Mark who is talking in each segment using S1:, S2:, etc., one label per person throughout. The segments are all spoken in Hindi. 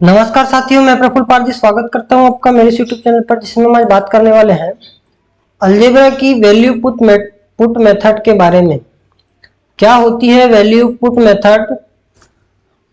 S1: नमस्कार साथियों, मैं प्रफुल्ल पारजी स्वागत करता हूं आपका मेरे यूट्यूब चैनल पर, जिसमें हम आज बात करने वाले हैं अलजेब्रा की वैल्यू पुट मेथड के बारे में। क्या होती है वैल्यू पुट मेथड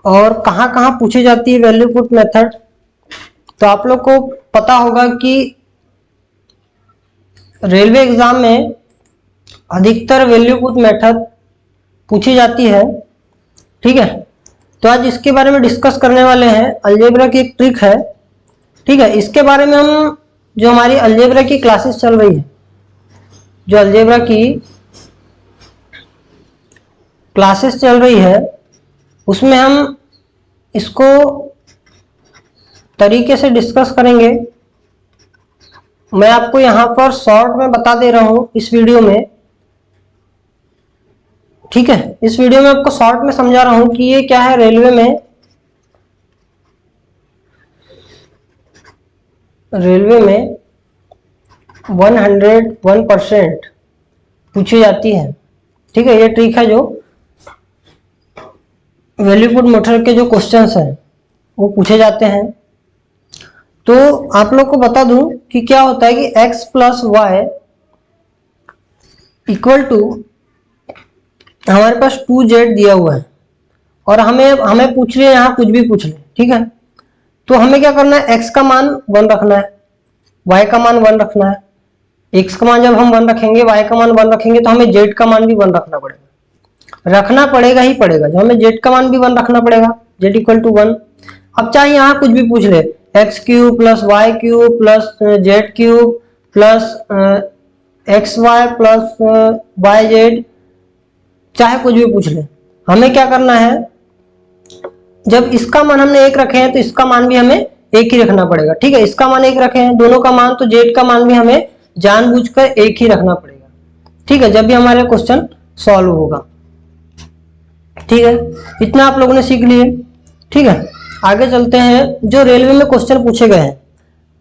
S1: और कहां कहां पूछी जाती है वैल्यू पुट मेथड। तो आप लोग को पता होगा कि रेलवे एग्जाम में अधिकतर वैल्यू पुट मेथड पूछी जाती है। ठीक है, तो आज इसके बारे में डिस्कस करने वाले हैं। अलजेब्रा की एक ट्रिक है, ठीक है, इसके बारे में हम जो हमारी अलजेब्रा की क्लासेस चल रही है, जो अलजेब्रा की क्लासेस चल रही है उसमें हम इसको तरीके से डिस्कस करेंगे। मैं आपको यहां पर शॉर्ट में बता दे रहा हूं इस वीडियो में, ठीक है, इस वीडियो में आपको शॉर्ट में समझा रहा हूं कि ये क्या है। रेलवे में 101% पूछी जाती है। ठीक है, ये ट्रिक है जो वैल्यू पुट मेथड के जो क्वेश्चंस हैं वो पूछे जाते हैं। तो आप लोग को बता दूं कि क्या होता है कि x plus y equal to हमारे पास 2z दिया हुआ है और हमें पूछ रहे हैं यहाँ कुछ भी पूछ ले, ठीक है। तो हमें क्या करना है, x का मान 1 रखना है, y का मान 1 रखना है। x का मान जब हम 1 रखेंगे, y का मान 1 रखेंगे, तो हमें z का मान भी 1 रखना पड़ेगा ही पड़ेगा। जो हमें z का मान भी 1 रखना पड़ेगा, z इक्वल टू 1। अब चाहे यहाँ कुछ भी पूछ ले, x cube plus y cube plus z cube plus x y plus y z, चाहे कुछ भी पूछ ले, हमें क्या करना है, जब इसका मान हमने 1 रखे हैं तो इसका मान भी हमें 1 ही रखना पड़ेगा। ठीक है, इसका मान 1 रखे हैं दोनों का मान, तो जेड का मान भी हमें जानबूझकर 1 ही रखना पड़ेगा। ठीक है, जब भी हमारे क्वेश्चन सॉल्व होगा। ठीक है, इतना आप लोगों ने सीख लिए। ठीक है, आगे चलते हैं। जो रेलवे में क्वेश्चन पूछे गए हैं,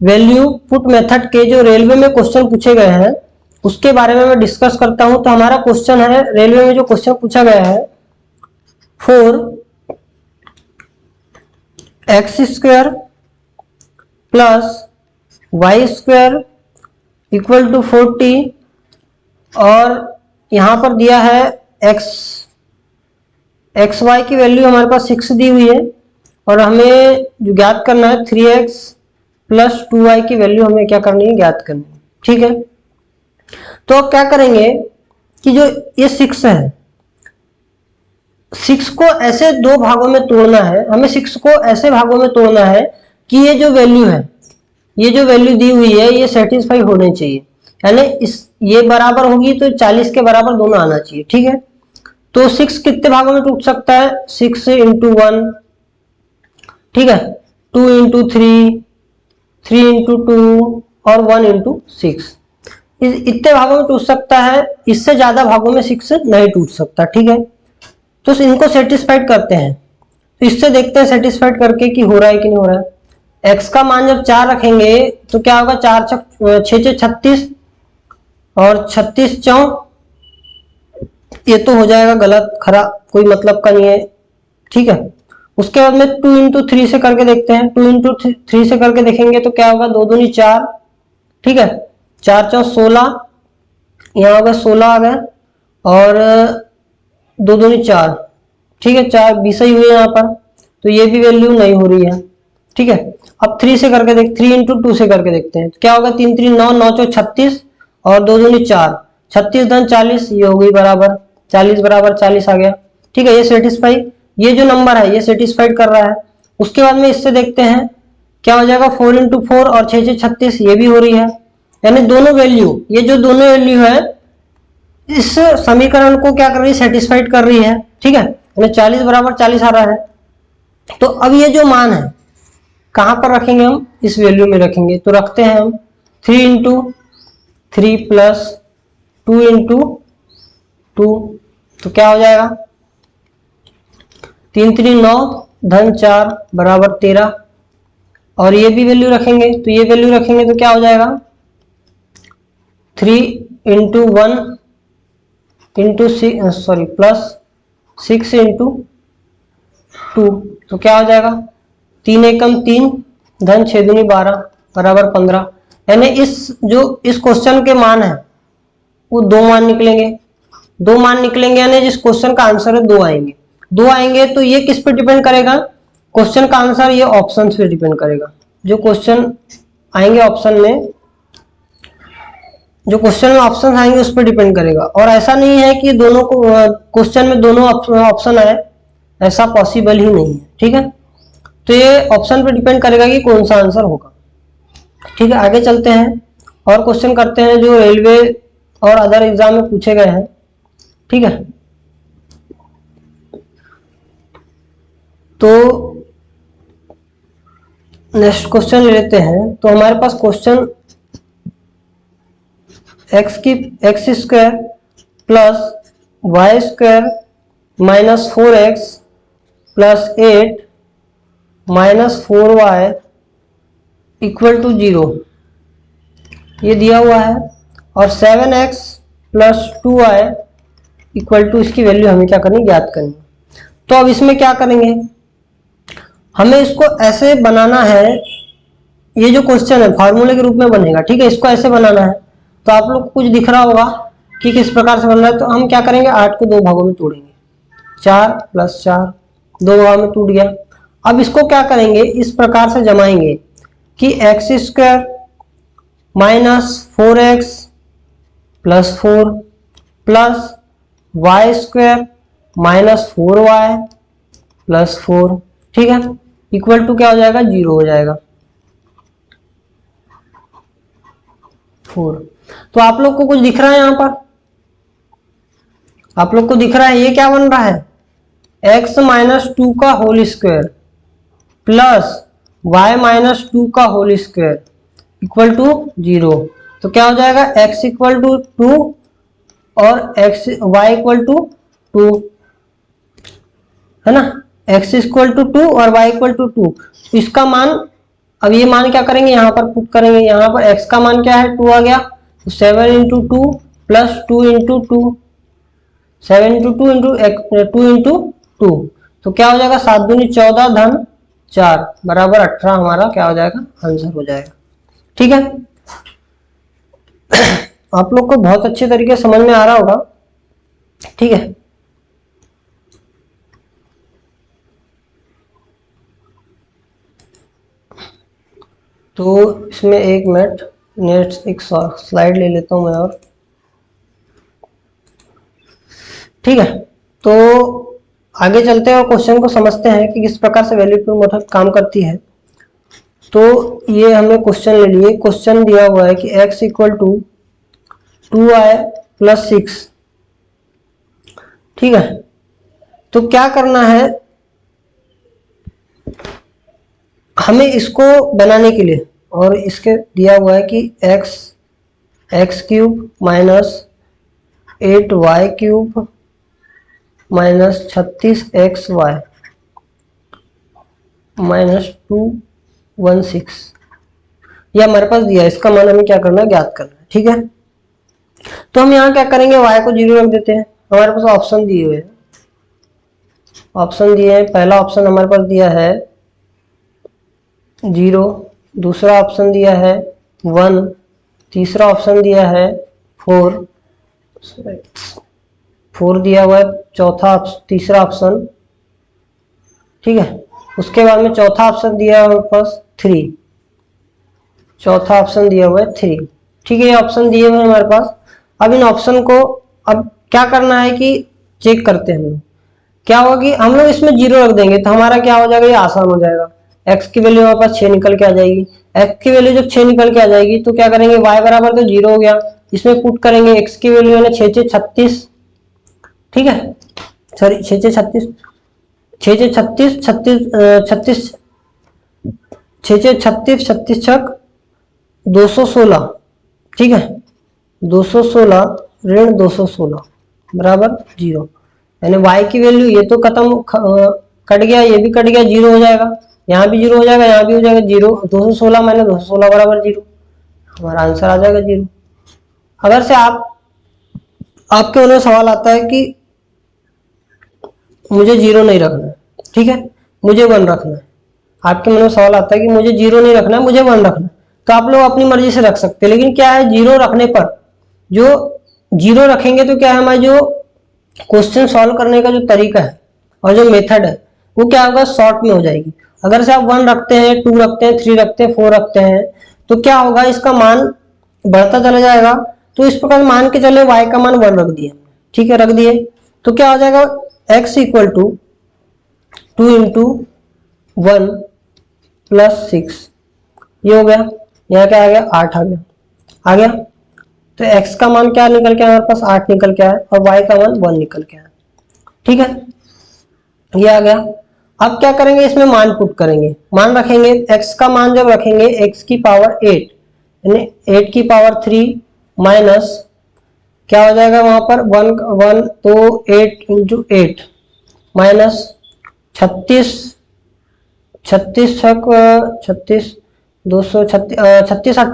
S1: वैल्यू पुट मेथड के जो रेलवे में क्वेश्चन पूछे गए हैं उसके बारे में मैं डिस्कस करता हूं। तो हमारा क्वेश्चन है, रेलवे में जो क्वेश्चन पूछा गया है, 4x² plus y² equal to 40 और यहां पर दिया है एक्स वाई की वैल्यू हमारे पास 6 दी हुई है और हमें जो ज्ञात करना है 3x प्लस 2y की वैल्यू हमें क्या करनी है, ज्ञात करनी है। ठीक है, तो अब क्या करेंगे कि जो ये 6 है, 6 को ऐसे दो भागों में तोड़ना है। हमें 6 को ऐसे भागों में तोड़ना है कि ये जो वैल्यू है, ये जो वैल्यू दी हुई है, ये सेटिस्फाई होनी चाहिए, यानी ये बराबर होगी तो 40 के बराबर दोनों आना चाहिए। ठीक है, तो 6 कितने भागों में टूट सकता है, 6 इंटू 1, ठीक है, 2 इंटू 3, 3 इंटू 2 और 1 इंटू 6। इतने भागों में टूट सकता है, इससे ज्यादा भागों में 6 नहीं टूट सकता। ठीक है, तो इनको सेटिस्फाइड करते हैं। तो इससे देखते हैं सेटिस्फाइड करके कि हो रहा है कि नहीं हो रहा है। x का मान जब 4 रखेंगे तो क्या होगा, 4 6 36 और 36 4, ये तो हो जाएगा गलत, खराब, कोई मतलब का नहीं है। ठीक है, उसके बाद में 2 इंटू 3 से करके देखते हैं। 2 इंटू 3 से करके देखेंगे तो क्या होगा, 2 दूनी 4, ठीक है, 4 4 16, यहाँ होगा 16 आ गया और 2 दूनी 4, ठीक है, 4 20 ही हुए यहाँ पर, तो ये भी वैल्यू नहीं हो रही है। ठीक है, अब 3 से करके 3 इंटू 2 से करके देखते हैं, क्या होगा, 3 3 9 9 4 36 और 2 दूनी 4, 36 धन 40, ये हो गई बराबर 40, बराबर 40 आ गया। ठीक है, ये सेटिस्फाई, ये जो नंबर है ये सेटिस्फाइड कर रहा है। उसके बाद में इससे देखते हैं क्या हो जाएगा, 4 इंटू 4 और 6 6 36, ये भी हो रही है, यानी दोनों वैल्यू, ये जो दोनों वैल्यू है इस समीकरण को क्या कर रही है, सेटिस्फाइड कर रही है। ठीक है, यानी 40 बराबर 40 आ रहा है। तो अब ये जो मान है कहां पर रखेंगे, हम इस वैल्यू में रखेंगे। तो रखते हैं हम 3 इंटू 3 प्लस 2 इंटू 2, तो क्या हो जाएगा, 3 3 9 धन 4 बराबर 13 और ये भी वैल्यू रखेंगे, तो ये वैल्यू रखेंगे तो क्या हो जाएगा, 3 इंटू 1 इंटू प्लस 6 इंटू 2, तो क्या हो जाएगा 3 एकम 3 धन 6 दूनी 12 बराबर 15। यानी इस क्वेश्चन के मान है वो 2 मान निकलेंगे। 2 मान निकलेंगे यानी जिस क्वेश्चन का आंसर है 2 आएंगे। 2 आएंगे तो ये किस पे डिपेंड करेगा, क्वेश्चन का आंसर ये ऑप्शन पे डिपेंड करेगा। जो क्वेश्चन आएंगे ऑप्शन में, जो क्वेश्चन में ऑप्शन आएंगे उस पर डिपेंड करेगा। और ऐसा नहीं है कि दोनों को क्वेश्चन में दोनों ऑप्शन आए, ऐसा पॉसिबल ही नहीं है। ठीक है, तो ये ऑप्शन पे डिपेंड करेगा कि कौन सा आंसर होगा। ठीक है, आगे चलते हैं और क्वेश्चन करते हैं जो रेलवे और अदर एग्जाम में पूछे गए हैं। ठीक है, तो नेक्स्ट क्वेश्चन ले लेते हैं। तो हमारे पास question X square plus Y square minus 4x plus 8 minus 4y equal to 0 ये दिया हुआ है, और 7x plus 2y equal to, इसकी वैल्यू हमें क्या करनी, ज्ञात करनी। तो अब इसमें क्या करेंगे, हमें इसको ऐसे बनाना है। ये जो क्वेश्चन है फार्मूले के रूप में बनेगा। ठीक है, इसको ऐसे बनाना है। तो आप लोग को कुछ दिख रहा होगा कि किस प्रकार से बन रहा है। तो हम क्या करेंगे, 8 को 2 भागों में तोड़ेंगे। 4 प्लस 4 2 भागों में टूट गया। अब इसको क्या करेंगे, इस प्रकार से जमाएंगे कि x square minus 4x plus 4 plus Y square minus 4y plus 4। ठीक है, इक्वल टू क्या हो जाएगा, 0 हो जाएगा 4। तो आप लोग को कुछ दिख रहा है यहाँ पर, आप लोग को दिख रहा है ये क्या बन रहा है, x माइनस 2 का whole square plus y minus 2 का होल स्क्वायर इक्वल टू 0। तो क्या हो जाएगा, x इक्वल टू 2 और y इक्वल टू 2 है ना, x इक्वल टू 2 और y इक्वल टू 2। तो इसका मान, अब ये मान क्या करेंगे, यहाँ पर पुट करेंगे। यहाँ पर x का मान क्या है, 2 आ गया। तो 7 into 2 plus 2 into 2, 7 into 2 into 2 into 2। तो क्या हो जाएगा, 7 दूनी 14 धन 4 बराबर 18 हमारा क्या हो जाएगा, आंसर हो जाएगा। ठीक है, आप लोग को बहुत अच्छे तरीके से समझ में आ रहा होगा। ठीक है, तो इसमें 1 मिनट नेक्स्ट एक स्लाइड ले लेता हूं मैं और। ठीक है, तो आगे चलते हैं और क्वेश्चन को समझते हैं कि किस प्रकार से वैल्यू प्रूफ मेथड काम करती है। तो ये हमने क्वेश्चन ले लिए। क्वेश्चन दिया हुआ है कि x equal to 2y plus 6। ठीक है, तो क्या करना है हमें इसको बनाने के लिए, और इसके दिया हुआ है कि x cube minus 8y cube minus 36xy minus 216 ये हमारे पास दिया है। इसका मान हमें क्या करना है, ज्ञात करना है। ठीक है, तो हम यहाँ क्या करेंगे, y को 0 रख देते हैं। हमारे पास ऑप्शन दिए हुए हैं, ऑप्शन दिए हैं। पहला ऑप्शन हमारे पास दिया है 0, दूसरा ऑप्शन दिया है 1, तीसरा ऑप्शन दिया है 4 दिया हुआ है, तीसरा ऑप्शन। ठीक है, उसके बाद में चौथा ऑप्शन दिया है हमारे पास 3, चौथा ऑप्शन दिया हुआ है 3। ठीक है, ये ऑप्शन दिए हुए हैं हमारे पास। अब इन ऑप्शन को अब क्या करना है कि चेक करते हैं हम लोग। क्या होगा कि हम लोग इसमें 0 रख देंगे तो हमारा क्या हो जाएगा, ये आसान हो जाएगा। x की वैल्यू हमारे पास 6 निकल के आ जाएगी। x की वैल्यू जब 6 निकल के आ जाएगी तो क्या करेंगे, y बराबर तो 0 हो गया, इसमें पुट करेंगे x की वैल्यू है ना 6 6 36। ठीक है, सॉरी 6 6 36 6 6 36 36 6 6 36 36 छक 216। ठीक है, 216 ऋण 216 बराबर 0। यानी y की वैल्यू ये तो खत्म कट गया, ये भी कट गया, 0 हो जाएगा, यहाँ भी 0 हो जाएगा, यहाँ भी हो जाएगा 0। 216 माइनस 216 बराबर 0, हमारा आंसर आ जाएगा 0। अगर से आपके मन में सवाल आता है कि मुझे 0 नहीं रखना है, ठीक है, मुझे 1 रखना है, आपके मन में सवाल आता है कि मुझे 0 नहीं रखना है, मुझे 1 रखना है, तो आप लोग अपनी मर्जी से रख सकते हैं। लेकिन क्या है, 0 रखने पर, जो 0 रखेंगे तो क्या है, हमारा जो क्वेश्चन सॉल्व करने का जो तरीका है और जो मेथड है वो क्या होगा, शॉर्ट में हो जाएगी। अगर से आप 1 रखते हैं, 2 रखते हैं, 3 रखते हैं, 4 रखते हैं, तो क्या होगा, इसका मान बढ़ता चला जाएगा। तो इस प्रकार मान के चले y का मान 1 रख दिए, ठीक है, रख दिए, तो क्या हो जाएगा, x equal to 2 into 1 plus 6, ये हो गया। यहाँ क्या आ गया, 8 आ गया। तो x का मान क्या निकल के आया हमारे पास, 8 निकल के आया, और y का मान 1 निकल के आया, ठीक है, ये आ गया। अब क्या करेंगे, इसमें मान पुट करेंगे, मान रखेंगे। x का मान जब रखेंगे x की पावर 8 यानी 8 की पावर 3 माइनस क्या हो जाएगा वहां पर 1 तो 8 इंटू 8 माइनस 36 36 8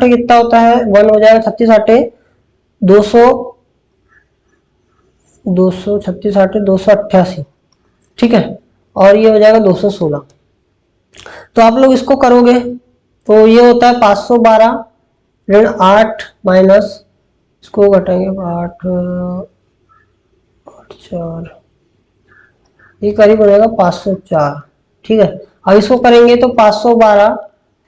S1: कितना होता है, 1 हो जाएगा, 36 8 288, ठीक है, और ये हो जाएगा 216। तो आप लोग इसको करोगे तो ये होता है 512 ऋण 8 माइनस, इसको घटाएंगे 8 4, ये करीब बनेगा 504, ठीक है। अब इसको करेंगे तो 512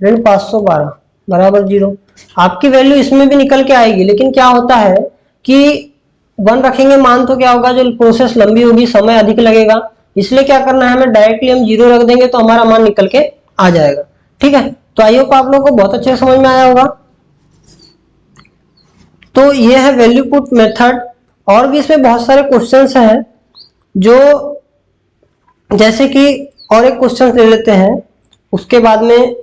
S1: ऋण 512 बराबर 0। आपकी वैल्यू इसमें भी निकल के आएगी, लेकिन क्या होता है कि 1 रखेंगे मान, तो क्या होगा, जो प्रोसेस लंबी होगी, समय अधिक लगेगा, इसलिए क्या करना है हमें, डायरेक्टली हम 0 रख देंगे तो हमारा मान निकल के आ जाएगा, ठीक है। तो आई होप आप लोगों को बहुत अच्छे से समझ में आया होगा। तो ये है वैल्यू पुट मेथड। और भी इसमें बहुत सारे क्वेश्चंस हैं, जो जैसे कि और एक क्वेश्चन ले लेते हैं, उसके बाद में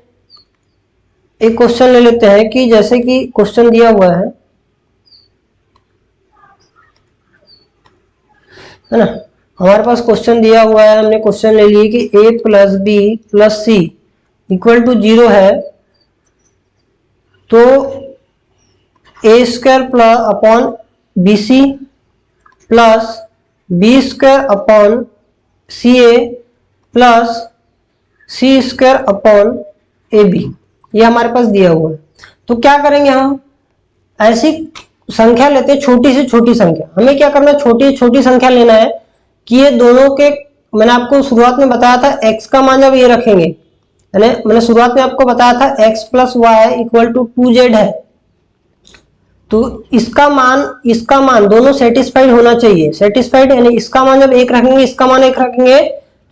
S1: एक क्वेश्चन ले लेते हैं कि जैसे कि क्वेश्चन दिया हुआ है ना, हमारे पास क्वेश्चन दिया हुआ है, हमने क्वेश्चन ले लिए कि a plus B plus C equal to 0 है, तो A square plus upon B C plus B square upon C A plus C square upon A B, ये हमारे पास दिया हुआ है। तो क्या करेंगे, हम ऐसी संख्या लेते हैं, छोटी से छोटी संख्या। हमें क्या करना है, छोटी छोटी संख्या लेना है कि ये दोनों के, मैंने आपको शुरुआत में बताया था x का मान जब ये रखेंगे, मैंने शुरुआत में आपको बताया था x plus y equal to 2z है, तो इसका मान दोनों सेटिस्फाइड होना चाहिए। सेटिस्फाइड यानी इसका मान जब 1 रखेंगे, इसका मान 1 रखेंगे,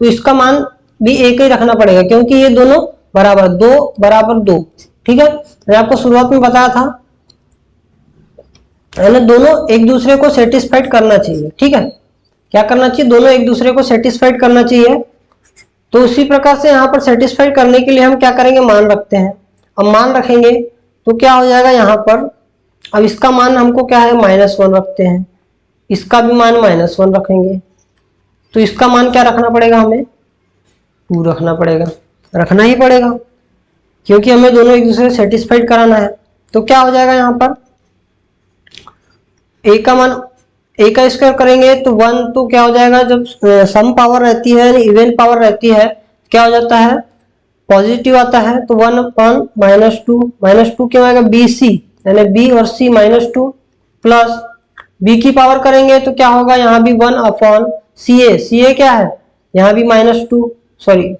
S1: तो इसका मान भी 1 ही रखना पड़ेगा, क्योंकि ये दोनों बराबर 2, ठीक है। मैंने आपको शुरुआत में बताया था, यानी दोनों एक दूसरे को सेटिस्फाइड करना चाहिए, ठीक है। क्या करना चाहिए, दोनों एक दूसरे को सेटिस्फाइड करना चाहिए। तो उसी प्रकार से यहाँ पर सेटिस्फाइड करने के लिए हम क्या करेंगे, मान रखते हैं। अब मान रखेंगे तो क्या हो जाएगा यहाँ पर, अब इसका मान हमको क्या है, -1 रखते हैं, इसका भी मान -1 रखेंगे, तो इसका मान क्या रखना पड़ेगा, हमें 2 रखना पड़ेगा, रखना ही पड़ेगा, क्योंकि हमें दोनों एक दूसरे को सेटिस्फाइड कराना है। तो क्या हो जाएगा यहाँ पर, a का मान, a का स्क्वायर करेंगे तो 1, तो क्या हो जाएगा, जब सम पावर रहती है, इवन पावर रहती है, क्या हो जाता है, पॉजिटिव आता है, तो 1 अपॉन -2 क्या आएगा, बी सी, यानी b और c -2 प्लस b की पावर करेंगे तो क्या होगा, यहाँ भी 1 अपॉन सी ए क्या है, यहाँ भी -2, सॉरी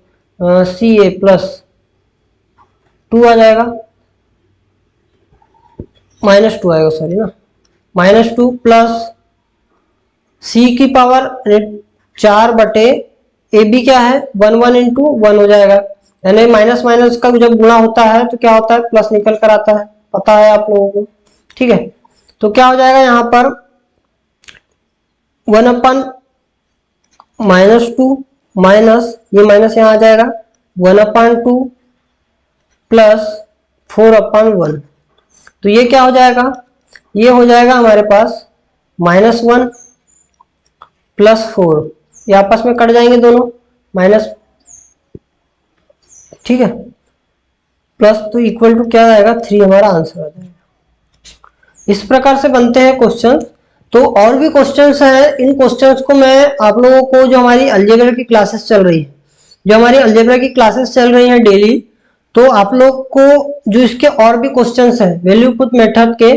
S1: सी ए प्लस 2 आ जाएगा, -2 आएगा, सॉरी ना, -2 प्लस c की पावर 4 बटे ए बी क्या है, 1 इंटू 1 हो जाएगा, यानी माइनस माइनस का जब गुणा होता है तो क्या होता है, प्लस निकल कर आता है, पता है आप लोगों को, ठीक है। तो क्या हो जाएगा यहाँ पर 1 अपन -2 माइनस, ये माइनस यहाँ आ जाएगा, 1/2 प्लस 4/1, तो ये क्या हो जाएगा, ये हो जाएगा हमारे पास -1 प्लस 4, ये आपस में कट जाएंगे दोनों, माइनस, ठीक है, प्लस, तो इक्वल टू क्या आएगा, 3 हमारा आंसर आ जाएगा। इस प्रकार से बनते हैं क्वेश्चन। तो और भी क्वेश्चंस हैं, इन क्वेश्चंस को मैं आप लोगों को, जो हमारी अलजेब्रा की क्लासेस चल रही है, जो हमारी अलजेब्रा की क्लासेस चल रही हैं डेली, तो आप लोग को जो इसके और भी क्वेश्चंस हैं वैल्यू पुट मेथड के,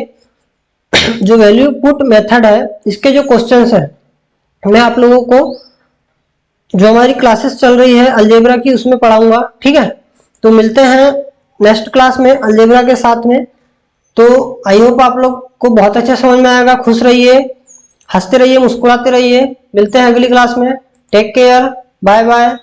S1: जो वैल्यू पुट मेथड है इसके जो क्वेश्चंस है मैं आप लोगों को जो हमारी क्लासेस चल रही है अलजेब्रा की उसमें पढ़ाऊंगा, ठीक है। तो मिलते हैं नेक्स्ट क्लास में अलजेब्रा के साथ में। तो आई होप आप लोग को बहुत अच्छा समझ में आएगा। खुश रहिए, हंसते रहिए, मुस्कुराते रहिए। मिलते हैं अगली क्लास में। Take care, bye bye.